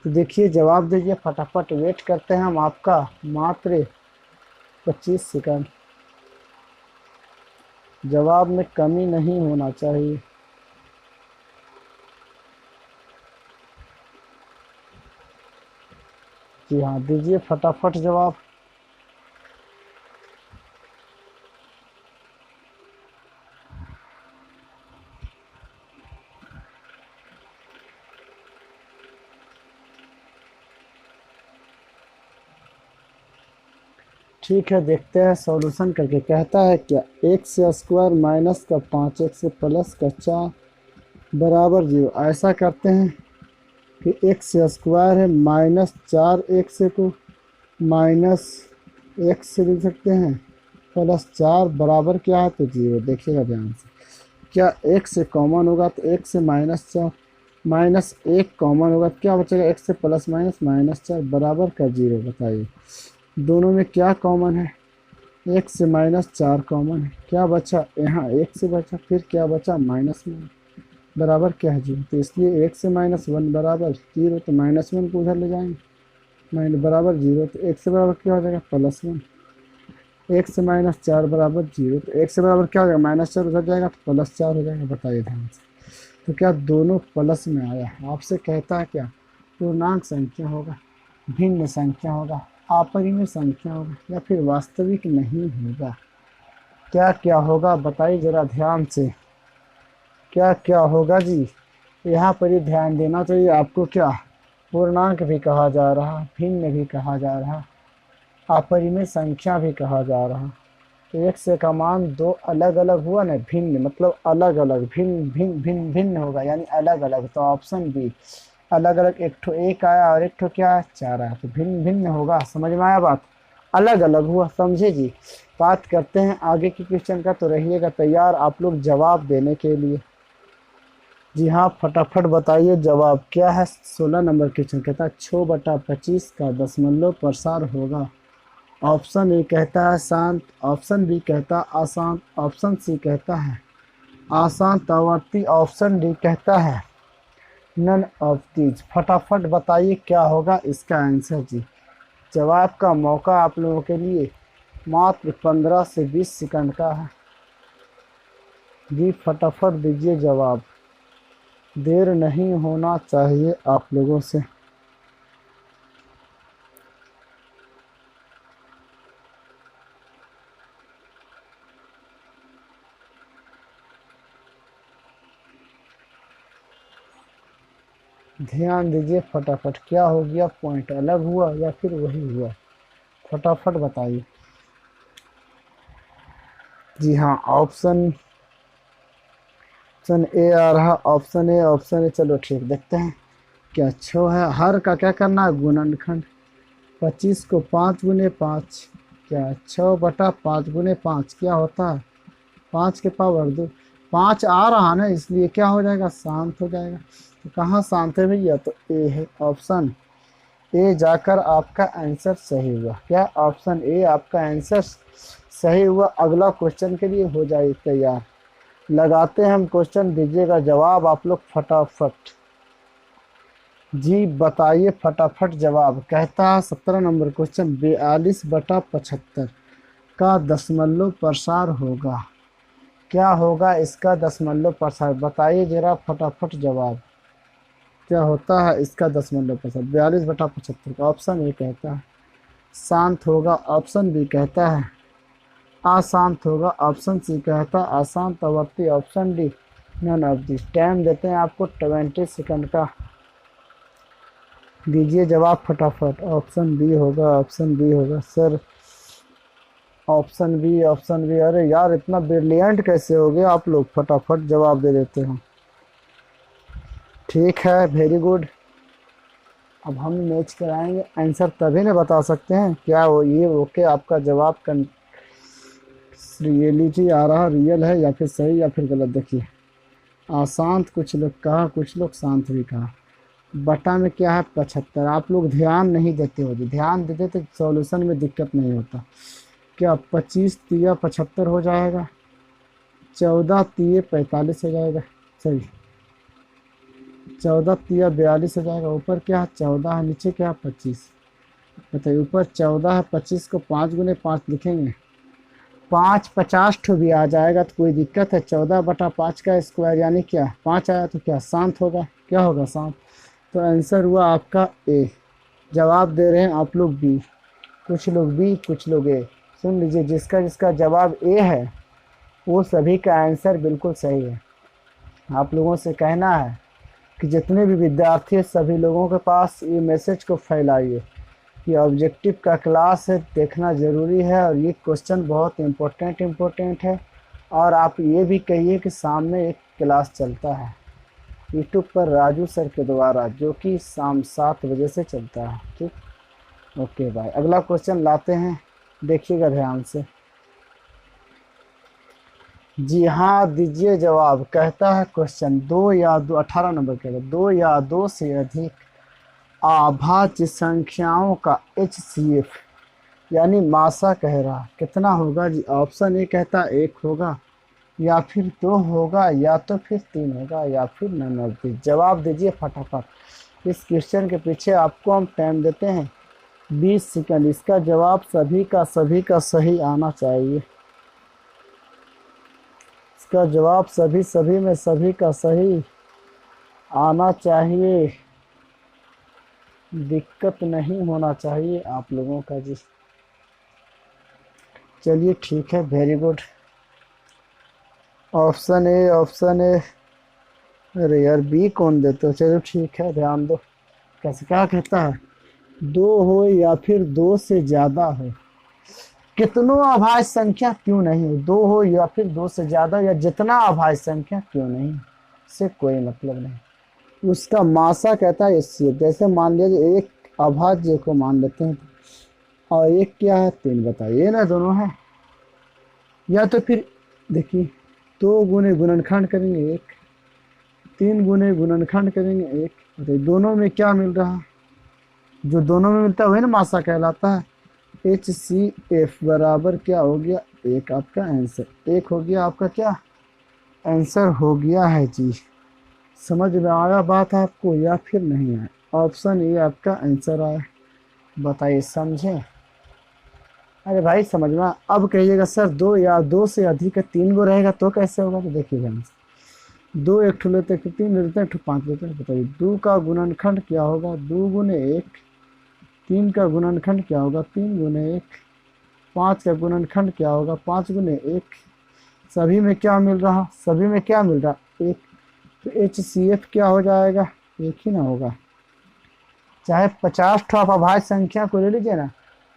तो देखिए जवाब दीजिए फटाफट, वेट करते हैं हम आपका मात्र 25 सेकंड। जवाब में कमी नहीं होना चाहिए। जी हाँ, दीजिए फटाफट जवाब। ठीक है, देखते हैं सॉल्यूशन करके। कहता है क्या, एक्स स्क्वायर माइनस का 5x प्लस का 4 बराबर 0। ऐसा करते हैं कि एक्स स्क्वायर है माइनस 4x को माइनस एक्स से लिख सकते हैं, प्लस 4 बराबर क्या है तो 0। देखिएगा ध्यान से, क्या x से कॉमन होगा तो x से -4 माइनस 1 कॉमन होगा तो क्या बचेगा, x से प्लस माइनस -4 बराबर का 0। बताइए दोनों में क्या कॉमन है, x से -4 कॉमन है, क्या बचा यहाँ 1 से बचा, फिर क्या बचा माइनस में, बराबर क्या है 0। तो इसलिए 1 से -1 बराबर 0, तो -1 को उधर ले जाएंगे, माइनस बराबर 0, तो 1 से बराबर क्या हो जाएगा +1, 1 से -4 बराबर 0, तो 1 से बराबर क्या हो जाएगा -4 उधर जाएगा तो +4 हो जाएगा। बताइए ध्यान से, तो क्या दोनों प्लस में आया। आपसे कहता है क्या, पूर्णांक संख्या होगा, भिन्न संख्या होगा, अपरिमेय संख्या होगा, या फिर वास्तविक नहीं होगा। क्या क्या होगा बताइए जरा ध्यान से, क्या क्या होगा जी। यहाँ पर ही ध्यान देना चाहिए आपको। क्या पूर्णांक भी कहा जा रहा, भिन्न भी कहा जा रहा, अपरिमेय संख्या भी कहा जा रहा। तो एक से का मान दो अलग अलग हुआ ना, भिन्न मतलब अलग अलग, भिन्न भिन्न भिन्न भिन्न होगा यानी अलग अलग। तो ऑप्शन बी अलग अलग, एक ठो एक आया और एक ठो क्या है 4 आया, तो भिन्न भिन्न होगा। समझ में आया बात, अलग अलग हुआ, समझे जी। बात करते हैं आगे की क्वेश्चन का, तो रहिएगा तैयार आप लोग जवाब देने के लिए। जी हाँ, फटाफट बताइए जवाब क्या है। 16 नंबर क्वेश्चन कहता है 6/25 का दशमलव प्रसार होगा ऑप्शन ए कहता है शांत, ऑप्शन बी कहता है अशांत, ऑप्शन सी कहता है अशांत आवर्ती, ऑप्शन डी कहता है नन ऑफ दीज। फटाफट बताइए क्या होगा इसका आंसर जी। जवाब का मौका आप लोगों के लिए मात्र 15 से 20 सेकंड का है जी। फटाफट दीजिए जवाब, देर नहीं होना चाहिए आप लोगों से। ध्यान दीजिए फटाफट, क्या हो गया, पॉइंट अलग हुआ या फिर वही हुआ, फटाफट बताइए। जी हाँ, ऑप्शन ए आ रहा, ऑप्शन ए। चलो ठीक, देखते हैं क्या छो है। हर का क्या करना है, गुणनखंड। 25 को 5 गुने 5, क्या 6/5 गुने 5 क्या होता है 5 के पावर 2। 5 आ रहा ना, इसलिए क्या हो जाएगा, शांत हो जाएगा। तो कहाँ शांत है भैया, तो ए है, ऑप्शन ए जाकर आपका आंसर सही हुआ। क्या ऑप्शन ए आपका आंसर सही हुआ। अगला क्वेश्चन के लिए हो जाइए तैयार। लगाते हैं हम क्वेश्चन, दीजिएगा जवाब आप लोग फटाफट जी। बताइए फटाफट जवाब। कहता है 17 नंबर क्वेश्चन, 42/75 का दशमलव प्रसार होगा। क्या होगा इसका दशमलव प्रसार, बताइए जरा फटाफट जवाब। क्या होता है इसका दशमलव प्रसार 42/75 का। ऑप्शन ए कहता है शांत होगा, ऑप्शन बी कहता है अशांत होगा, ऑप्शन सी कहता है अशांत आवर्ती, option D none of this. Time देते हैं आपको 20 सेकंड का, दीजिए जवाब फटाफट। ऑप्शन बी होगा, ऑप्शन बी होगा sir, option B, option B. अरे यार इतना ब्रिलियंट कैसे हो गए आप लोग, फटाफट जवाब दे देते हो। ठीक है, वेरी गुड। अब हम मैच कराएंगे, आंसर तभी ना बता सकते हैं क्या वो ये ओके आपका जवाब रियलिटी आ रहा, रियल है या फिर सही या फिर गलत। देखिए अशांत कुछ लोग कहा, कुछ लोग शांत भी कहा। बटा में क्या है 75। आप लोग ध्यान नहीं देते हो, ध्यान देते तो सॉल्यूशन में दिक्कत नहीं होता। क्या 25 तिया 75 हो जाएगा, 14 तिये 45 हो जाएगा, सही 14 तिया 42 हो जाएगा। ऊपर क्या है 14 है, नीचे क्या है 25। बताइए ऊपर 14 है, 25 को 5 गुने 5 लिखेंगे, 5 50 ठो भी आ जाएगा तो कोई दिक्कत है। 14/5 का स्क्वायर यानी क्या 5 आया तो क्या शांत होगा, क्या होगा शांत। तो आंसर हुआ आपका ए। जवाब दे रहे हैं आप लोग बी, कुछ लोग बी कुछ लोग ए। सुन लीजिए, जिसका जिसका जवाब ए है वो सभी का आंसर बिल्कुल सही है। आप लोगों से कहना है कि जितने भी विद्यार्थी हैं सभी लोगों के पास ये मैसेज को फैलाइए कि ऑब्जेक्टिव का क्लास है, देखना ज़रूरी है और ये क्वेश्चन बहुत इम्पोर्टेंट है। और आप ये भी कहिए कि सामने एक क्लास चलता है यूट्यूब पर राजू सर के द्वारा, जो कि शाम 7 बजे से चलता है। ठीक, ओके बाय। अगला क्वेश्चन लाते हैं, देखिएगा ध्यान से। जी हाँ, दीजिए जवाब। कहता है क्वेश्चन 2 या 2, 18 नंबर कहता है 2 या 2 से अधिक अभाज्य संख्याओं का HCF यानी मासा कह रहा कितना होगा जी। ऑप्शन ए कहता है 1 होगा, या फिर 2 होगा, या तो फिर 3 होगा, या फिर नन ऑफ दिस। जवाब दीजिए फटाफट। इस क्वेश्चन के पीछे आपको हम टाइम देते हैं 20 सेकंड। इसका जवाब सभी का सही आना चाहिए। इसका जवाब सभी में सभी का सही आना चाहिए, दिक्कत नहीं होना चाहिए आप लोगों का जी। चलिए ठीक है, very good. Option A, option ए। अरे यार बी कौन देते हो, चलो ठीक है ध्यान दो। कैसे क्या कहता है, 2 हो या फिर 2 से ज़्यादा हो, कितनों अभाज्य संख्या क्यों नहीं हो। 2 हो या फिर 2 से ज़्यादा, या जितना अभाज्य संख्या क्यों नहीं, इससे कोई मतलब नहीं। उसका मासा कहता है इससे, जैसे मान लीजिए एक अभाज्य को मान लेते हैं और एक क्या है 3, बताइए ना दोनों है। या तो फिर देखिए 2 गुने गुणनखंड करेंगे 1, 3 गुने गुणनखंड करेंगे 1। तो दोनों में क्या मिल रहा, जो दोनों में मिलता है वही ना मासा कहलाता है। HCF बराबर क्या हो गया, एक आपका आंसर, एक हो गया आपका क्या आंसर हो गया है जी। समझ में आया बात आपको या फिर नहीं आया? ऑप्शन ए आपका आंसर आया। बताइए समझे? अरे भाई समझ में अब कहिएगा सर दो या दो से अधिक है, तीन गो रहेगा तो कैसे होगा? तो देखिएगा दो एक ठो लेते, एक ठो तीन लेते हैं, एक ठो पाँच लेते हैं। बताइए दो का गुणनखंड क्या होगा, दो गुने एक। तीन का गुणनखंड क्या होगा, तीन गुने एक। पाँच का गुणनखंड क्या होगा, पाँच गुने एक। सभी में क्या मिल रहा, सभी में क्या मिल रहा, एक। तो HCF क्या हो जाएगा, एक ही ना होगा। चाहे 50 ठो आप अभाज्य संख्या को ले लीजिए ना,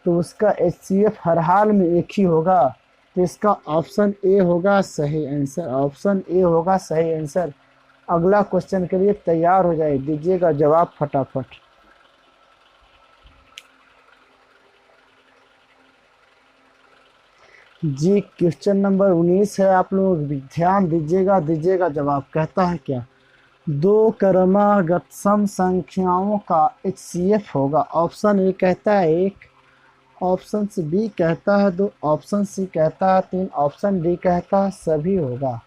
तो उसका HCF हर हाल में एक ही होगा। तो इसका ऑप्शन ए होगा सही आंसर, ऑप्शन ए होगा सही आंसर। अगला क्वेश्चन के लिए तैयार हो जाए, दीजिएगा जवाब फटाफट। जी क्वेश्चन नंबर 19 है, आप लोग ध्यान दीजिएगा, दीजिएगा जवाब। कहता है क्या, दो क्रमागत सम संख्याओं का HCF होगा। ऑप्शन ए कहता है एक, ऑप्शन सी बी कहता है दो, ऑप्शन सी कहता है तीन, ऑप्शन डी कहता है सभी होगा।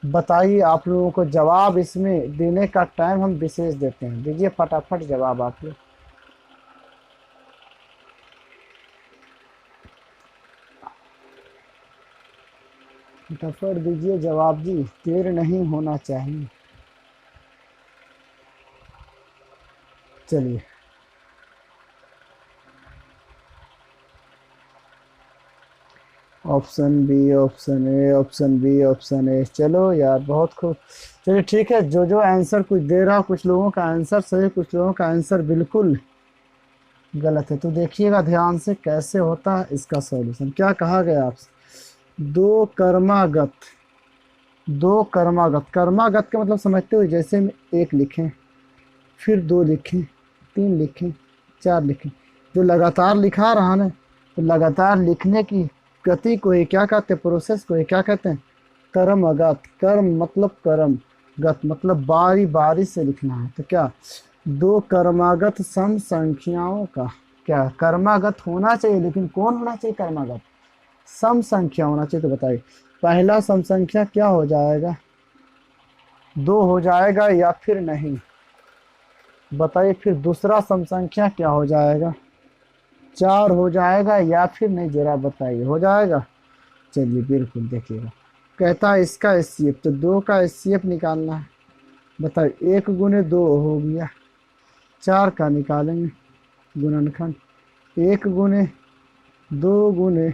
बताइए आप लोगों को जवाब इसमें देने का टाइम हम विशेष देते हैं, दीजिए फटाफट जवाब आप लोग। फटाफट दीजिए जवाब जी, देर नहीं होना चाहिए। चलिए option B, option A, option B, option A. चलो यार बहुत खूब। चलिए ठीक है, जो जो आंसर कुछ दे रहा, कुछ लोगों का आंसर सही, कुछ लोगों का आंसर बिल्कुल गलत है। तो देखिएगा ध्यान से कैसे होता है इसका सॉल्यूशन। क्या कहा गया आपसे, दो कर्मागत, दो कर्मागत, कर्मागत का मतलब समझते हुए, जैसे में एक लिखें, फिर दो लिखें, तीन लिखें, चार लिखें, जो लगातार लिखा रहा ना, तो लगातार लिखने की गति को ही क्या कहते हैं, प्रोसेस को ही क्या कहते हैं, कर्मगत। कर्म मतलब कर्म, गत मतलब बारी बारी से लिखना है। तो क्या, दो कर्मागत सम संख्याओं का, क्या कर्मागत होना चाहिए, लेकिन कौन होना चाहिए कर्मागत, सम संख्या होना चाहिए। तो बताइए पहला सम संख्या क्या हो जाएगा, दो हो जाएगा या फिर नहीं? बताइए फिर दूसरा सम संख्या क्या हो जाएगा, चार हो जाएगा या फिर नहीं, जरा बताइए हो जाएगा? चलिए बिल्कुल देखिएगा, कहता है इसका HCF, तो दो का HCF निकालना है। बताइए एक गुने दो हो गया, चार का निकालेंगे गुणनखंड, एक गुने दो गुने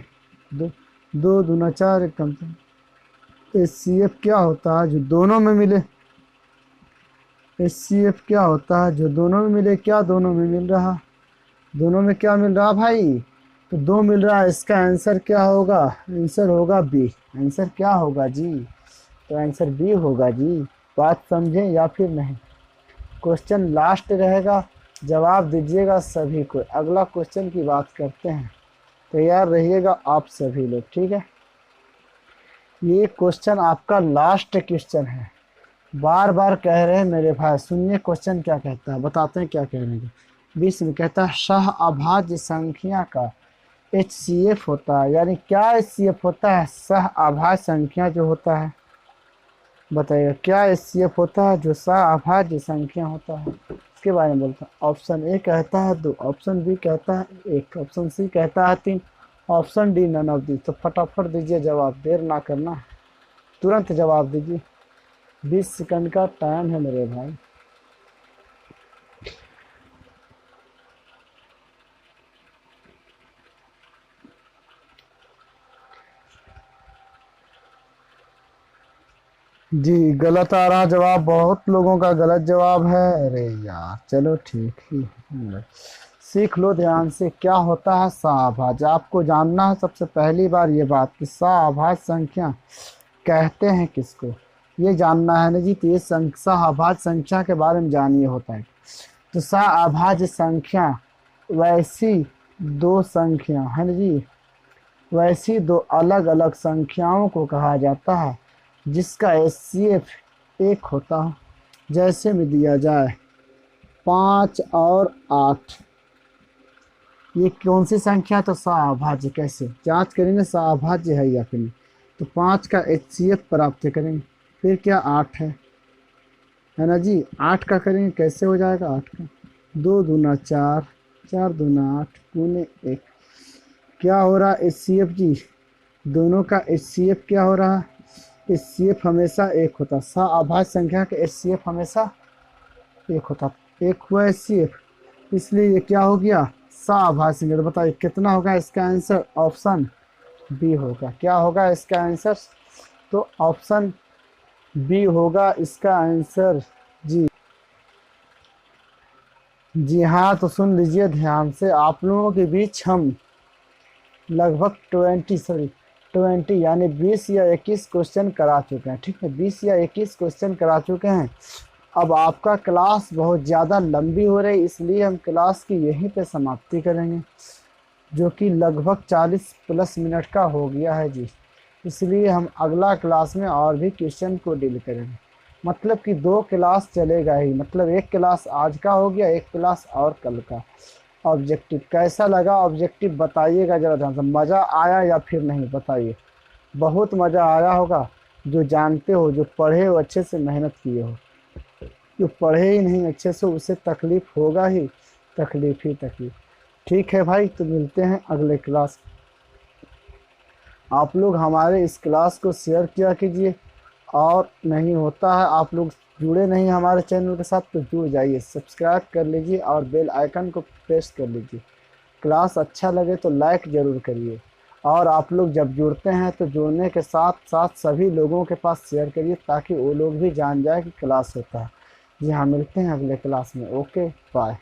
दो, दो दूना चार, एक कम से। HCF क्या होता है, जो दोनों में मिले। HCF क्या होता है, जो दोनों में मिले। क्या दोनों में मिल रहा, दोनों में क्या मिल रहा भाई, तो दो मिल रहा है। इसका आंसर क्या होगा, आंसर होगा बी। आंसर क्या होगा जी, तो आंसर बी होगा जी। बात समझे या फिर नहीं? क्वेश्चन लास्ट रहेगा, जवाब दीजिएगा सभी को। अगला क्वेश्चन की बात करते हैं, तैयार रहिएगा आप सभी लोग, ठीक है? ये क्वेश्चन आपका लास्ट क्वेश्चन है। बार बार कह रहे हैं मेरे भाई, सुनिए क्वेश्चन क्या कहता है, बताते हैं क्या कहने का। 20 में कहता है सह अभाज्य संख्या का HCF होता है, यानी क्या HCF होता है, सह अभाज्य संख्या जो होता है। बताइएगा क्या HCF होता है, जो सह अभाज्य संख्या होता है, इसके बारे में बोलता है। ऑप्शन ए कहता है दो, ऑप्शन बी कहता है एक, ऑप्शन सी कहता है तीन, option D none of the. तो फटाफट दीजिए जवाब, देर ना करना, तुरंत जवाब दीजिए। 20 सेकंड का टाइम है मेरे भाई। जी गलत आ रहा जवाब, बहुत लोगों का गलत जवाब है। अरे यार चलो ठीक ही है। सीख लो ध्यान से क्या होता है सहअभाज्य, आपको जानना है सबसे पहली बार ये बात कि सहअभाज्य संख्या कहते हैं किसको, ये जानना है ना जी। तो ये सहअभाज्य संख्या के बारे में जानिए होता है। तो सहअभाज्य संख्या वैसी दो संख्या है ना जी, वैसी दो अलग अलग संख्याओं को कहा जाता है जिसका HCF एक होता है। जैसे में दिया जाए 5 और 8, ये कौन सी संख्या, तो सह कैसे जांच करेंगे, सह है या फिर नहीं। तो 5 का HCF प्राप्त करेंगे। फिर क्या 8 है ना जी। 8 का करेंगे, कैसे हो जाएगा 8 का, 2 दूना 4, 4 दूना 8 गुने 1। क्या हो रहा है HCF जी, दोनों का HCF क्या हो रहा है, HCF हमेशा एक होता, सह संख्या का HCF हमेशा एक होता, एक हुआ HCF, इसलिए ये क्या हो गया सह संख्या। तो बताइए कितना होगा इसका आंसर, ऑप्शन बी होगा। क्या होगा इसका आंसर, तो ऑप्शन बी होगा इसका आंसर जी। जी हाँ, तो सुन लीजिए ध्यान से, आप लोगों के बीच हम लगभग 20 यानी 20 या 21 क्वेश्चन करा चुके हैं। ठीक है, 20 या 21 क्वेश्चन करा चुके हैं। अब आपका क्लास बहुत ज़्यादा लंबी हो रही, इसलिए हम क्लास की यहीं पे समाप्ति करेंगे, जो कि लगभग 40 प्लस मिनट का हो गया है जी। इसलिए हम अगला क्लास में और भी क्वेश्चन को डील करेंगे। मतलब कि 2 क्लास चलेगा ही, मतलब एक क्लास आज का हो गया, एक क्लास और कल का। ऑब्जेक्टिव कैसा लगा, ऑब्जेक्टिव बताइएगा ज़रा ध्यान से, मज़ा आया या फिर नहीं बताइए। बहुत मज़ा आया होगा, जो जानते हो, जो पढ़े हो, अच्छे से मेहनत किए हो। जो पढ़े ही नहीं अच्छे से, उसे तकलीफ होगा ही, तकलीफ ही तकलीफ। ठीक है भाई, तो मिलते हैं अगले क्लास। आप लोग हमारे इस क्लास को शेयर किया कीजिए, और नहीं होता है आप लोग जुड़े नहीं हमारे चैनल के साथ, तो जुड़ जाइए, सब्सक्राइब कर लीजिए और बेल आइकन को प्रेस कर लीजिए। क्लास अच्छा लगे तो लाइक ज़रूर करिए, और आप लोग जब जुड़ते हैं तो जुड़ने के साथ साथ सभी लोगों के पास शेयर करिए, ताकि वो लोग भी जान जाए कि क्लास होता है। जी हाँ, मिलते हैं अगले क्लास में। Okay bye.